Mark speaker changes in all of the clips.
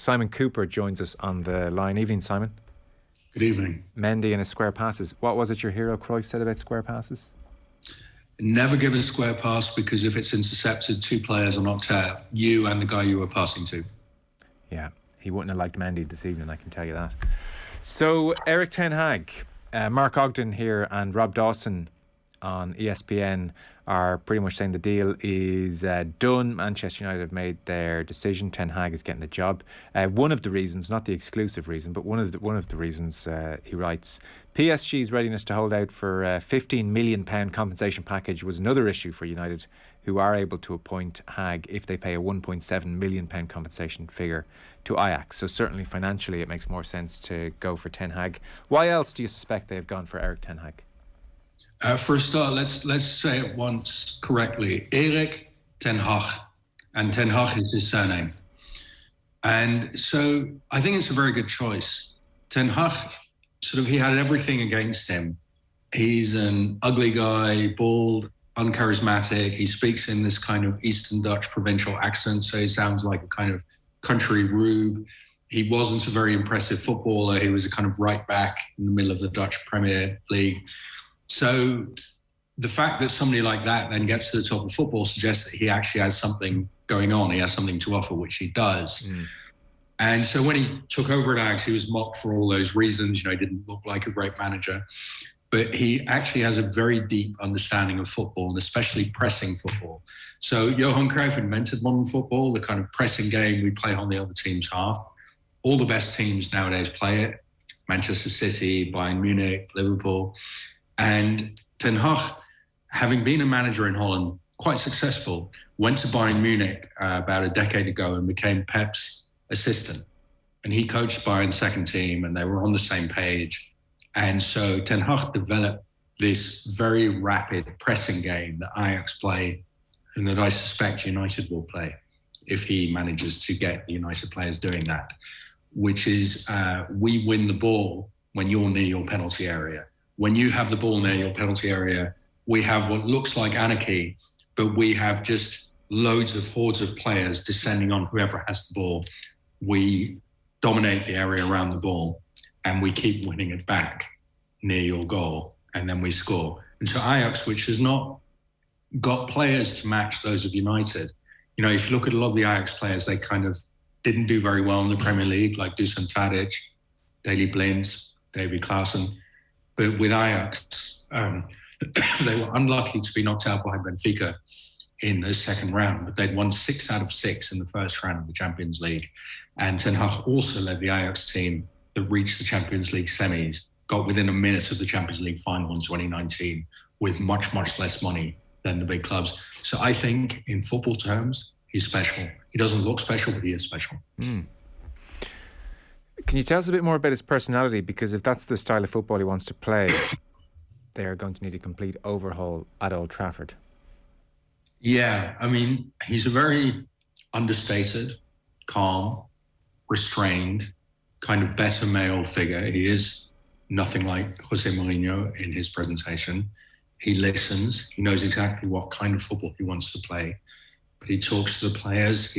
Speaker 1: Simon Kuper joins us on the line. Evening, Simon.
Speaker 2: Good evening.
Speaker 1: Mendy and his square passes. What was it your hero Cruyff said about square passes?
Speaker 2: Never give a square pass, because if it's intercepted, two players are knocked out, you and the guy you were passing to.
Speaker 1: Yeah, he wouldn't have liked Mendy this evening, I can tell you that. So, Erik Ten Hag, Mark Ogden here and Rob Dawson on ESPN are pretty much saying the deal is done. Manchester United have made their decision. Ten Hag is getting the job. One of the reasons, not the exclusive reason, but one of the reasons, he writes, PSG's readiness to hold out for a £15 million compensation package was another issue for United, who are able to appoint Hag if they pay a £1.7 million compensation figure to Ajax. So certainly financially it makes more sense to go for Ten Hag. Why else do you suspect they have gone for Erik Ten Hag?
Speaker 2: For a start, let's say it once correctly. Erik Ten Hag, and Ten Hag is his surname. And so I think it's a very good choice. Ten Hag, he had everything against him. He's an ugly guy, bald, uncharismatic. He speaks in this kind of Eastern Dutch provincial accent, so he sounds like a kind of country rube. He wasn't a very impressive footballer. He was a kind of right back in the middle of the Dutch Premier League. So the fact that somebody like that then gets to the top of football suggests that he actually has something going on. He has something to offer, which he does. And so when he took over at Hags, he was mocked for all those reasons. He didn't look like a great manager. But he actually has a very deep understanding of football, and especially pressing football. So Johan Cruyff invented modern football, the kind of pressing game we play on the other team's half. All the best teams nowadays play it. Manchester City, Bayern Munich, Liverpool. And Ten Hag, having been a manager in Holland, quite successful, went to Bayern Munich about a decade ago and became Pep's assistant. And he coached Bayern's second team, and they were on the same page. And so Ten Hag developed this very rapid pressing game that Ajax play, and that I suspect United will play if he manages to get the United players doing that, which is we win the ball when you're near your penalty area. When you have the ball near your penalty area, we have what looks like anarchy, but we have just loads of hordes of players descending on whoever has the ball. We dominate the area around the ball, and we keep winning it back near your goal, and then we score. And so Ajax, which has not got players to match those of United, if you look at a lot of the Ajax players, they kind of didn't do very well in the Premier League, like Dusan Tadic, Daley Blind, David Klaassen. But with Ajax, they were unlucky to be knocked out by Benfica in the second round, but they'd won 6 out of 6 in the first round of the Champions League. And Ten Hag also led the Ajax team that reached the Champions League semis, got within a minute of the Champions League final in 2019 with much, much less money than the big clubs. So I think in football terms, he's special. He doesn't look special, but he is special.
Speaker 1: Can you tell us a bit more about his personality? Because if that's the style of football he wants to play, they are going to need a complete overhaul at Old Trafford.
Speaker 2: Yeah, he's a very understated, calm, restrained, kind of better male figure. He is nothing like Jose Mourinho in his presentation. He listens. He knows exactly what kind of football he wants to play. But he talks to the players.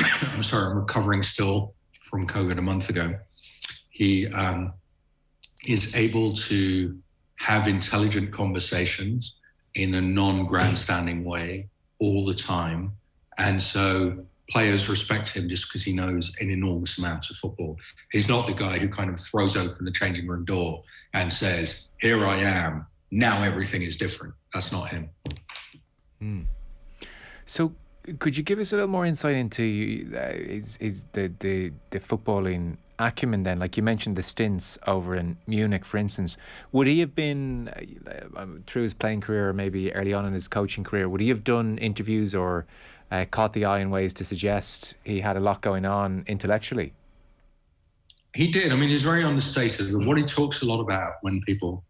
Speaker 2: I'm recovering still from COVID a month ago. He is able to have intelligent conversations in a non-grandstanding way all the time. And so players respect him just because he knows an enormous amount of football. He's not the guy who kind of throws open the changing room door and says, here I am, now everything is different. That's not him.
Speaker 1: So could you give us a little more insight into the footballing acumen then? Like you mentioned the stints over in Munich, for instance. Would he have been, through his playing career or maybe early on in his coaching career, would he have done interviews or caught the eye in ways to suggest he had a lot going on intellectually?
Speaker 2: He did. He's very understated. What he talks a lot about when people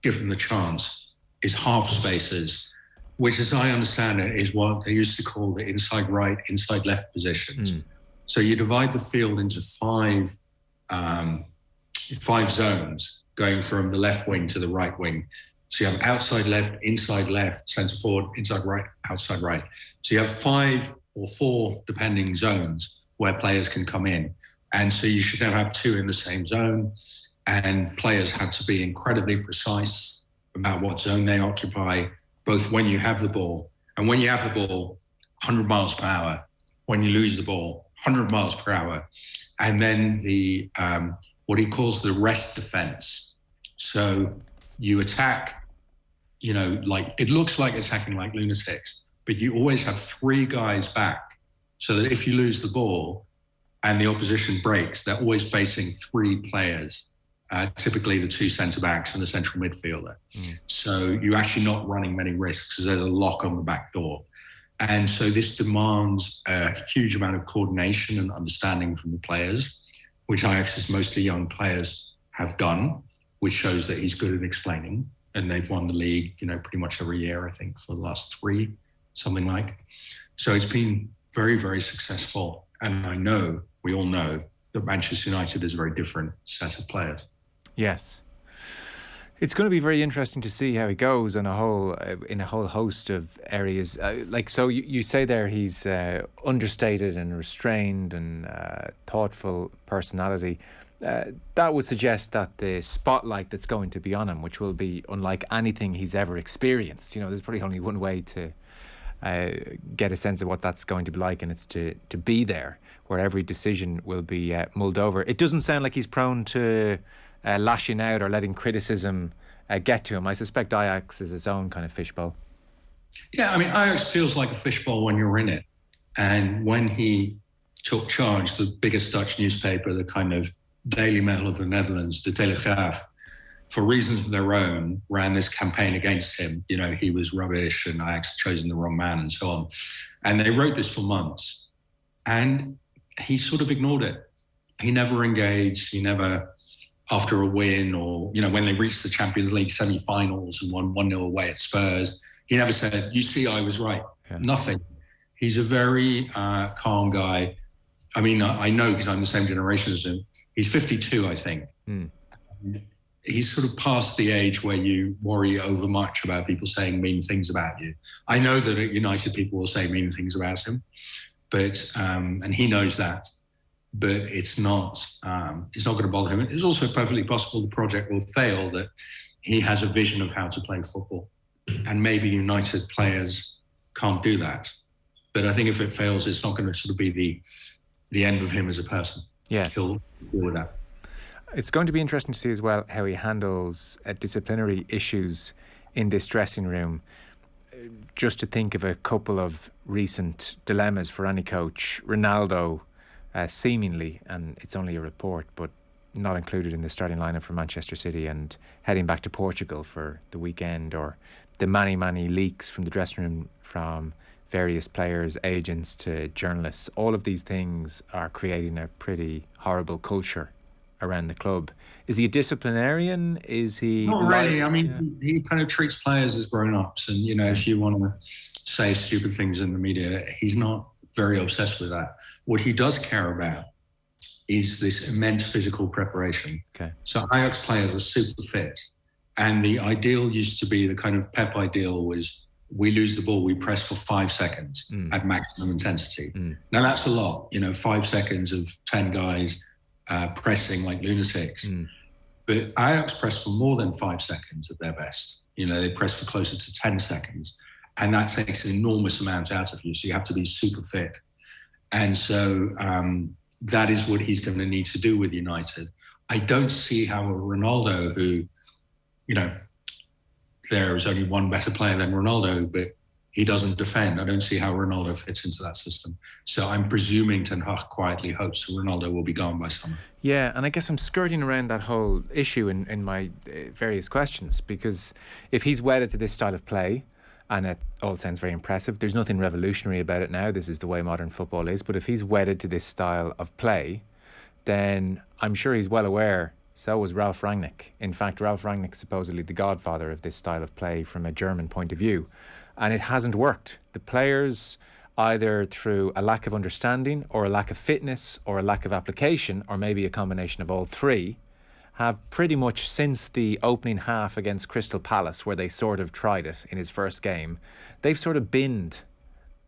Speaker 2: give him the chance is half spaces, which, as I understand it, is what they used to call the inside right, inside left positions. So you divide the field into five zones, going from the left wing to the right wing. So you have outside left, centre forward, inside right, outside right. So you have 5 or 4, depending, zones where players can come in. And so you should never have two in the same zone. And players have to be incredibly precise about what zone they occupy, both when you have the ball. And when you have the ball, 100 miles per hour. When you lose the ball, 100 miles per hour. And then the what he calls the rest defense. So you attack, like it looks like attacking like lunatics, but you always have three guys back so that if you lose the ball and the opposition breaks, they're always facing three players, typically the two centre-backs and the central midfielder. So you're actually not running many risks because there's a lock on the back door. And so this demands a huge amount of coordination and understanding from the players, which Ajax's mostly young players have done, which shows that he's good at explaining. And they've won the league, pretty much every year, I think, for the last three, something like. So it's been very, very successful. And we all know that Manchester United is a very different set of players.
Speaker 1: Yes. It's going to be very interesting to see how he goes in a whole host of areas. So you say there he's understated and restrained and thoughtful personality. That would suggest that the spotlight that's going to be on him, which will be unlike anything he's ever experienced. There's probably only one way to get a sense of what that's going to be like, and it's to be there, where every decision will be mulled over. It doesn't sound like he's prone to lashing out or letting criticism get to him. I suspect Ajax is its own kind of fishbowl.
Speaker 2: Yeah, I mean, Ajax feels like a fishbowl when you're in it. And when he took charge, the biggest Dutch newspaper, the kind of Daily Mail of the Netherlands, the Telegraaf, for reasons of their own, ran this campaign against him. He was rubbish and Ajax had chosen the wrong man and so on. And they wrote this for months. And he sort of ignored it. He never engaged. He never, after a win or, when they reached the Champions League semi-finals and won 1-0 away at Spurs, he never said, you see, I was right. Yeah. Nothing. He's a very calm guy. I mean, I know because I'm the same generation as him. He's 52, I think. He's sort of past the age where you worry over much about people saying mean things about you. I know that at United people will say mean things about him, but and he knows that. But it's not going to bother him. It's also perfectly possible the project will fail, that he has a vision of how to play football. And maybe United players can't do that. But I think if it fails, it's not going to sort of be the end of him as a person.
Speaker 1: Yes.
Speaker 2: He'll deal with that.
Speaker 1: It's going to be interesting to see as well how he handles disciplinary issues in this dressing room. Just to think of a couple of recent dilemmas for any coach. Ronaldo, seemingly, and it's only a report, but not included in the starting lineup for Manchester City and heading back to Portugal for the weekend, or the many leaks from the dressing room from various players, agents to journalists. All of these things are creating a pretty horrible culture around the club. Is he a disciplinarian? Is he...
Speaker 2: Not really. I mean, he kind of treats players as grown-ups, and, if you want to say stupid things in the media, he's not very obsessed with that. What he does care about is this immense physical preparation.
Speaker 1: Okay.
Speaker 2: So Ajax players are super fit. And the ideal used to be, the kind of Pep ideal was, we lose the ball, we press for 5 seconds at maximum intensity. Now that's a lot, 5 seconds of 10 guys pressing like lunatics. But Ajax press for more than 5 seconds at their best. They press for closer to 10 seconds. And that takes an enormous amount out of you. So you have to be super fit. And so that is what he's going to need to do with United. I don't see how a Ronaldo who, there is only one better player than Ronaldo, but he doesn't defend. I don't see how Ronaldo fits into that system. So I'm presuming Ten Hag quietly hopes Ronaldo will be gone by summer.
Speaker 1: Yeah, and I guess I'm skirting around that whole issue in my various questions, because if he's wedded to this style of play, and it all sounds very impressive, there's nothing revolutionary about it now, this is the way modern football is, but if he's wedded to this style of play, then I'm sure he's well aware. So was Ralf Rangnick. In fact, Ralf Rangnick supposedly the godfather of this style of play from a German point of view. And it hasn't worked. The players, either through a lack of understanding or a lack of fitness or a lack of application, or maybe a combination of all three, have pretty much since the opening half against Crystal Palace, where they sort of tried it in his first game, they've sort of binned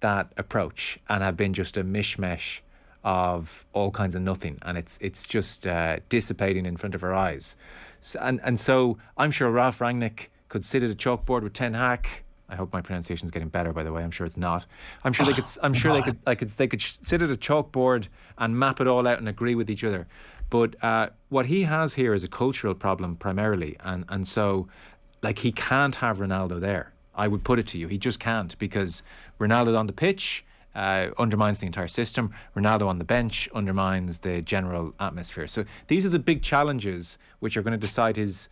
Speaker 1: that approach and have been just a mishmash of all kinds of nothing, and it's just dissipating in front of our eyes. So I'm sure Ralph Rangnick could sit at a chalkboard with Ten Hag. I hope my pronunciation is getting better, by the way. I'm sure it's not. I'm sure they could. I'm sure they could sit at a chalkboard and map it all out and agree with each other. But what he has here is a cultural problem primarily, and so like he can't have Ronaldo there. I would put it to you, he just can't, because Ronaldo on the pitch undermines the entire system. Ronaldo on the bench undermines the general atmosphere. So these are the big challenges which are going to decide his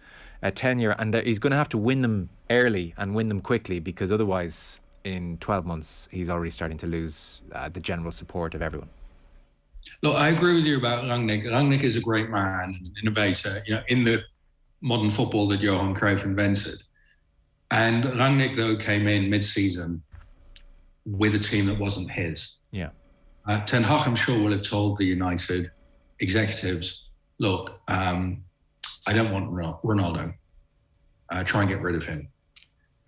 Speaker 1: tenure, and he's going to have to win them early and win them quickly, because otherwise in 12 months he's already starting to lose the general support of everyone.
Speaker 2: Look, I agree with you about Rangnick. Rangnick is a great man, an innovator, in the modern football that Johan Cruyff invented. And Rangnick, though, came in mid-season with a team that wasn't his.
Speaker 1: Yeah.
Speaker 2: Ten Hag, I'm sure, will have told the United executives, look, I don't want Ronaldo. Try and get rid of him.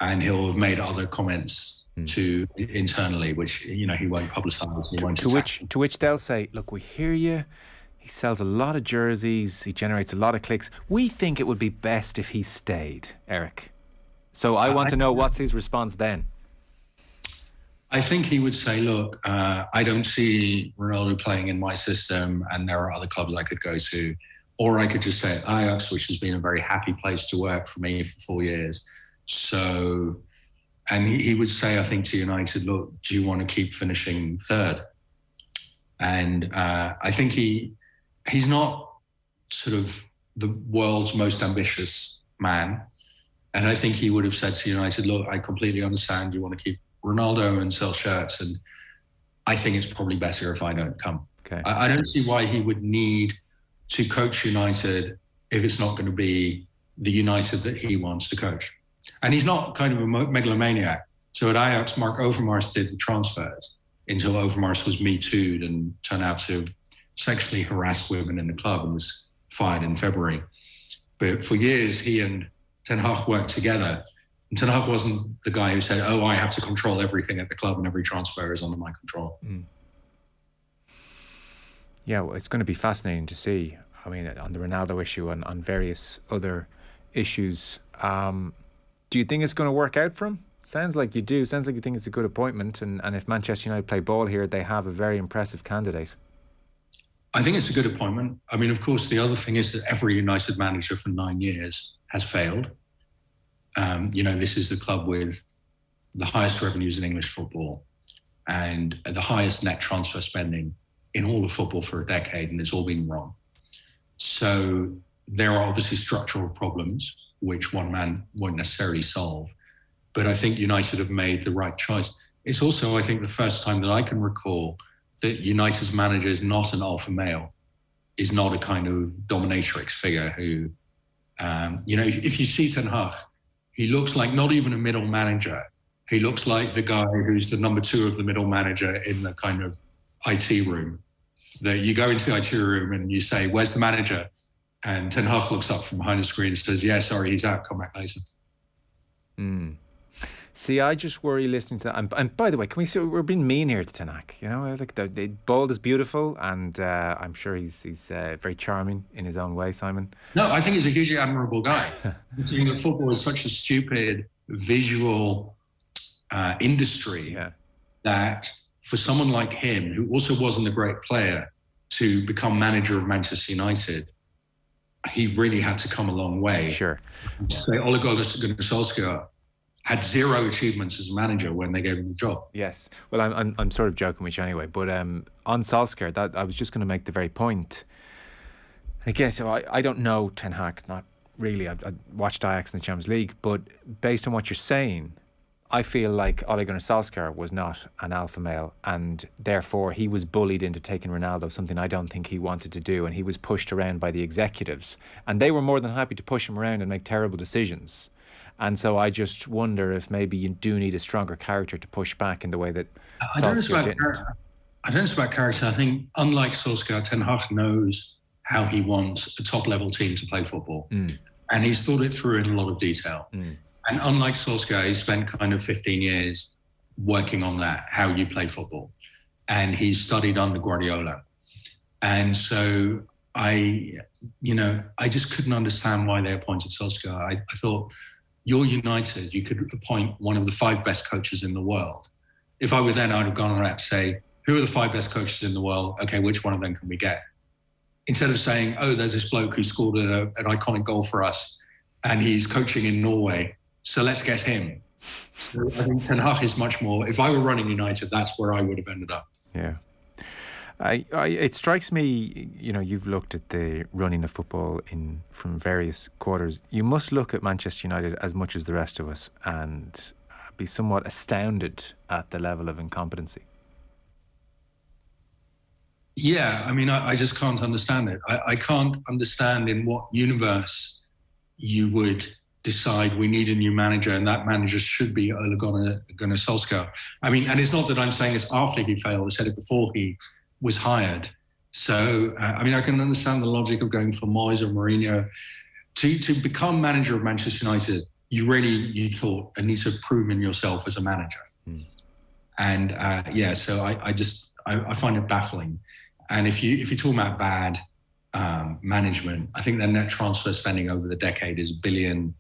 Speaker 2: And he'll have made other comments internally, which, he won't publicise. He won't
Speaker 1: to which they'll say, look, we hear you. He sells a lot of jerseys. He generates a lot of clicks. We think it would be best if he stayed, Erik. So I want to know, what's his response then?
Speaker 2: I think he would say, look, I don't see Ronaldo playing in my system, and there are other clubs I could go to. Or I could just say Ajax, which has been a very happy place to work for me for 4 years. So, and he would say, I think, to United, look, do you want to keep finishing third? And I think he's not sort of the world's most ambitious man. And I think he would have said to United, look, I completely understand you want to keep Ronaldo and sell shirts, and I think it's probably better if I don't come.
Speaker 1: Okay.
Speaker 2: I don't see why he would need to coach United if it's not going to be the United that he wants to coach. And he's not kind of a megalomaniac. So at Ajax, Mark Overmars did the transfers until Overmars was Me Too'd and turned out to sexually harass women in the club and was fired in February. But for years, he and Ten Hag worked together. And Ten Hag wasn't the guy who said, I have to control everything at the club and every transfer is under my control.
Speaker 1: Yeah, well, it's going to be fascinating to see. I mean, on the Ronaldo issue and on various other issues. Do you think it's going to work out for him? Sounds like you do. Sounds like you think it's a good appointment. And if Manchester United play ball here, they have a very impressive candidate.
Speaker 2: I think it's a good appointment. I mean, of course, the other thing is that every United manager for 9 years has failed. This is the club with the highest revenues in English football and the highest net transfer spending in all of football for a decade, and it's all been wrong. So there are obviously structural problems, which one man won't necessarily solve. But I think United have made the right choice. It's also, I think, the first time that I can recall that United's manager is not an alpha male, is not a kind of dominatrix figure who, if you see Ten Hag, he looks like not even a middle manager. He looks like the guy who's the number 2 of the middle manager in the kind of IT room. That you go into the IT room and you say, where's the manager? And Ten Hag looks up from behind the screen and says, yeah, sorry, he's out, come back later.
Speaker 1: See, I just worry listening to that. And by the way, can we say we're being mean here to Ten Hag? Like the bald is beautiful, and I'm sure he's very charming in his own way, Simon.
Speaker 2: No, I think he's a hugely admirable guy. I think that football is such a stupid visual industry that for someone like him, who also wasn't a great player, to become manager of Manchester United, he really had to come a long way.
Speaker 1: Sure.
Speaker 2: Say Ole Gunnar Solskjaer had 0 achievements as a manager when they gave him the job.
Speaker 1: Yes. Well, I'm sort of joking with you anyway, but on Solskjaer, that I was just going to make the very point. I guess I don't know Ten Hag, not really. I watched Ajax in the Champions League, but based on what you're saying, I feel like Ole Gunnar Solskjaer was not an alpha male, and therefore he was bullied into taking Ronaldo, something I don't think he wanted to do, and he was pushed around by the executives, and they were more than happy to push him around and make terrible decisions. And so I just wonder if maybe you do need a stronger character to push back in the way that Solskjaer didn't.
Speaker 2: I don't know it's about character. I think, unlike Solskjaer, Ten Hag knows how he wants a top-level team to play football. And he's thought it through in a lot of detail. And unlike Solskjaer, he spent kind of 15 years working on that, how you play football. And he's studied under Guardiola. And so I just couldn't understand why they appointed Solskjaer. I thought, you're United, you could appoint one of the 5 best coaches in the world. If I were then, I'd have gone around to say, who are the 5 best coaches in the world? Okay, which one of them can we get? Instead of saying, oh, there's this bloke who scored an iconic goal for us and he's coaching in Norway, so let's get him. So I think Ten Hag is much more, if I were running United, that's where I would have ended up.
Speaker 1: Yeah. It strikes me, you've looked at the running of football from various quarters. You must look at Manchester United as much as the rest of us and be somewhat astounded at the level of incompetency.
Speaker 2: Yeah, I mean, I just can't understand it. I can't understand in what universe you would decide we need a new manager and that manager should be Ole Gunnar Solskjaer. I mean, and it's not that I'm saying this after he failed. I said it before he was hired. So, I mean, I can understand the logic of going for Moyes or Mourinho. To become manager of Manchester United, you thought it needs to have proven yourself as a manager. And so I find it baffling. And if you're talking about bad management, I think their net transfer spending over the decade is €1 billion,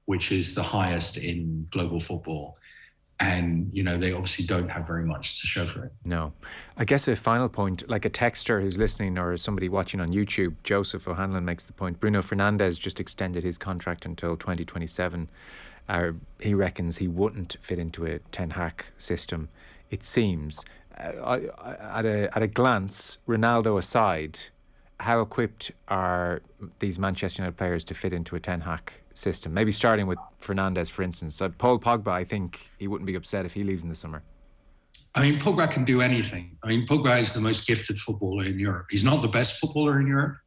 Speaker 2: which is the highest in global football. And, they obviously don't have very much to show for it. No.
Speaker 1: I guess a final point, like a texter who's listening or somebody watching on YouTube, Joseph O'Hanlon makes the point, Bruno Fernandes just extended his contract until 2027. He reckons he wouldn't fit into a Ten Hag system, it seems. At a glance, Ronaldo aside, how equipped are these Manchester United players to fit into a Ten Hag system? Maybe starting with Fernandes, for instance. Paul Pogba, I think he wouldn't be upset if he leaves in the summer.
Speaker 2: I mean, Pogba can do anything. I mean, Pogba is the most gifted footballer in Europe. He's not the best footballer in Europe,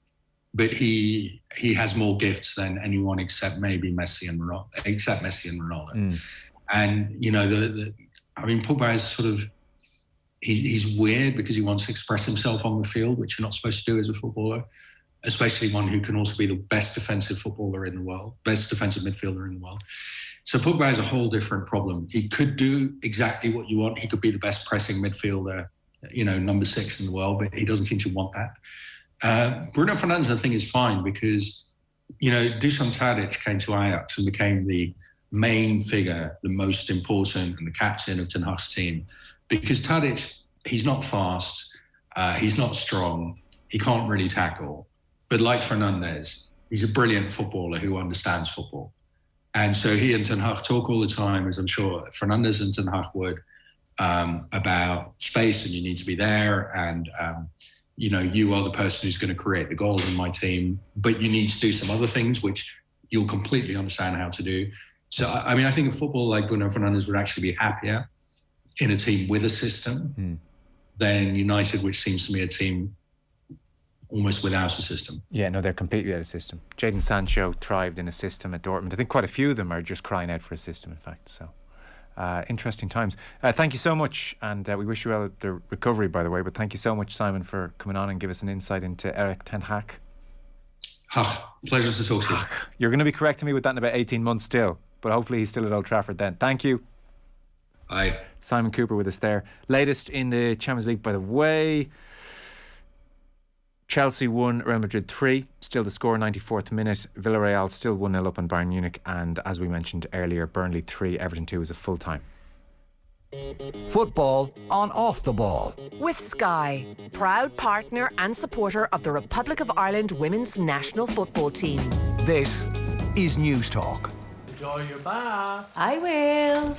Speaker 2: but he has more gifts than anyone except maybe Messi and Ronaldo. And Pogba is sort of, he's weird because he wants to express himself on the field, which you're not supposed to do as a footballer, especially one who can also be the best defensive footballer in the world, best defensive midfielder in the world. So Pogba has a whole different problem. He could do exactly what you want. He could be the best pressing midfielder, number 6 in the world, but he doesn't seem to want that. Bruno Fernandes, I think, is fine because, Dusan Tadic came to Ajax and became the main figure, the most important and the captain of Ten Hag's team. Because Tadic, he's not fast, he's not strong, he can't really tackle. But like Fernandes, he's a brilliant footballer who understands football. And so he and Ten Hag talk all the time, as I'm sure Fernandes and Ten Hag would, about space and you need to be there. And, you are the person who's going to create the goals in my team, but you need to do some other things, which you'll completely understand how to do. So, I mean, I think a footballer like Bruno Fernandes would actually be happier in a team with a system than United, which seems to me a team almost without a system.
Speaker 1: Yeah, no, they're completely without a system. Jadon Sancho thrived in a system at Dortmund. I think quite a few of them are just crying out for a system, in fact. So, interesting times. Thank you so much, and we wish you well at the recovery, by the way, but thank you so much, Simon, for coming on and give us an insight into Erik ten Hag.
Speaker 2: Pleasure to talk to you.
Speaker 1: You're going to be correcting me with that in about 18 months still, but hopefully he's still at Old Trafford then. Thank you.
Speaker 2: Bye.
Speaker 1: Simon Kuper with us there. Latest in the Champions League, by the way. Chelsea 1, Real Madrid 3. Still the score, 94th minute. Villarreal still 1-0 up on Bayern Munich. And as we mentioned earlier, Burnley 3, Everton 2 is a full time.
Speaker 3: Football on Off the Ball.
Speaker 4: With Sky, proud partner and supporter of the Republic of Ireland women's national football team.
Speaker 3: This is News Talk.
Speaker 5: Enjoy your bath.
Speaker 6: I will.